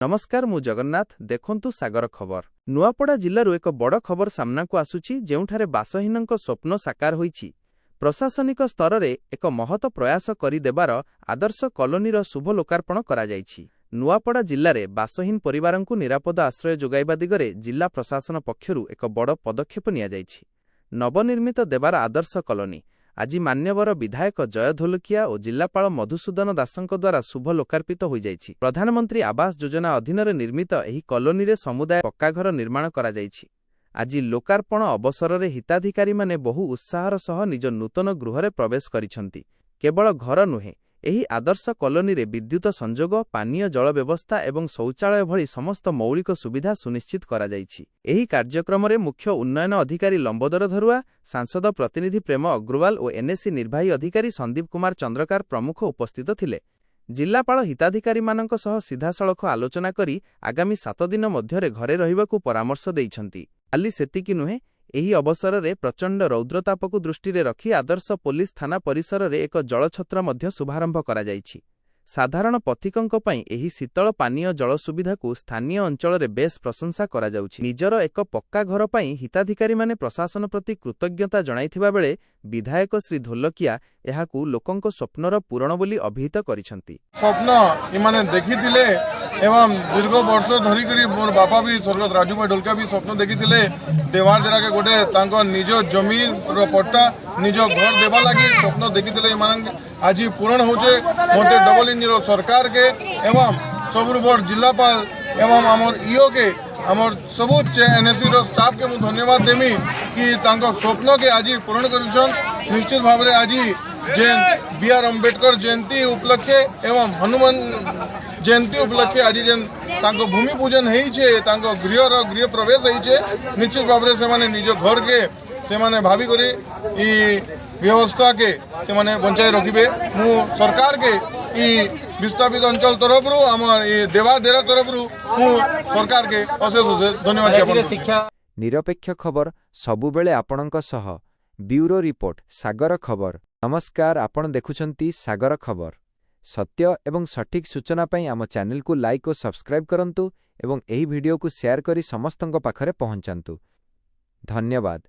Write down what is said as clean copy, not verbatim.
नमस्कार मु जगन्नाथ देखंतु सागर खबर। नुआपड़ा जिल्लारू एक बड़ खबर सामनाकु आसुछि जेउठारे बासहीनक स्वप्न साकार होईछि। प्रशासनिक स्तर रे एक महत प्रयास करि देबार आदर्श कॉलोनीर शुभ लोकार्पण करा जाईछि। नुआपड़ा जिल्ला रे बासहीन परिवारंकु निरापद आश्रय जोगाइबा दिगरे जिल्ला प्रशासन पक्षरु एक बड़ पदक्षेप निया जाईछि। नवनिर्मित देबार आदर्श कॉलोनी आज मान्यवर विधायक जय धोलकिया और जिलापाल मधुसूदन दासଙ୍କ द्वारा शुभ लोकार्पित हो जाइछि। प्रधानमंत्री आवास योजना अधीन निर्मित एही कॉलोनी रे समुदाय पक्का घर निर्माण करा जाइछि। आज लोकार्पण अवसर में हिताधिकारी माने बहु उत्साहर सह निज नूतन गृह रे प्रवेश करिसंति। केवल घर नुहे एही आदर्श कॉलोनी रे विद्युत संजोग, पानीय जल व्यवस्था एवं शौचालय भली समस्त मौलिक सुविधा सुनिश्चित करा जाइछि। एही कार्यक्रम रे मुख्य उन्नयन अधिकारी लंबोदर धरुआ, सांसद प्रतिनिधि प्रेम अग्रवाल और एनएससी निर्वाही अधिकारी संदीप कुमार चंद्रकार प्रमुख उपस्थित थिले। जिलापाल हिताधिकारी मानक सह सीधासळख आलोचना करी आगामी 7 दिन मध्यरे घरे रहिबाकू परामर्श देइछंती। खाली सेतिकी नुहे एही अवसर में प्रचंड रौद्रतापकु दृष्टि रखी आदर्श पुलिस थाना परिसर में एक जलछत्र मध्य शुभारंभ करा जाइछि। साधारण पथिकंक पई एही शीतल पानीय जल सुविधा को स्थानीय अंचल में बेस प्रशंसा करा जाउछि। निजर एक पक्का घर पई हिताधिकारी माने प्रशासन प्रति कृतज्ञता जणाइथिबा बेले विधायक श्री धोलकिया एहाकू लोकंक स्वप्नर पूरण बोली अभिहित करिसंती। स्वप्न इमाने देखिथिले एवं दीर्घ वर्ष धरिकरी मोर बापा भी स्वर्गत राजू भाई ढोलकिया भी स्वप्न देखिथिले देवार देरा के गोटे तांको निज जमीन रो पट्टा निज घर देवा लागि स्वप्न देखिथिले इमान आज पूर्ण होचे। मोटे डबल इंजिन सरकार के एवं सबुर बड़ जिलापाल एवं आमर ईओ के आमर सबु एनएससी रो स्टाफ के मु धन्यवाद देमी कि तांको स्वप्न के आज पूर्ण करिसन। निश्चित भाव में आज जेन बी आर अम्बेडकर जयंती उपलक्षे एवं हनुमान जयंती उपलक्षे आज जेन तांको भूमि पूजन होइछे, तांको गृह प्रवेश होइछे। निश्चित भाव में से माने निज घर के से माने भाभी करी ई व्यवस्था के से माने बंचाई रखिबे। मु सरकार के ई विस्थापित अंचल तरफ रु हमर ई देवा देरा तरफ रु मु सरकार के अशेष धन्यवाद ज्ञापन। निरपेक्ष खबर सबुबेले आपणक सह। ब्यूरो रिपोर्ट सागर खबर। नमस्कार, आपण देखुछंती सागर खबर। सत्य एवं सठिक सूचना पाई आम चैनल को लाइक और सब्सक्राइब करंतु एवं एही वीडियो को शेयर करी समस्तंक पाखरे पहुंचांतु। धन्यवाद।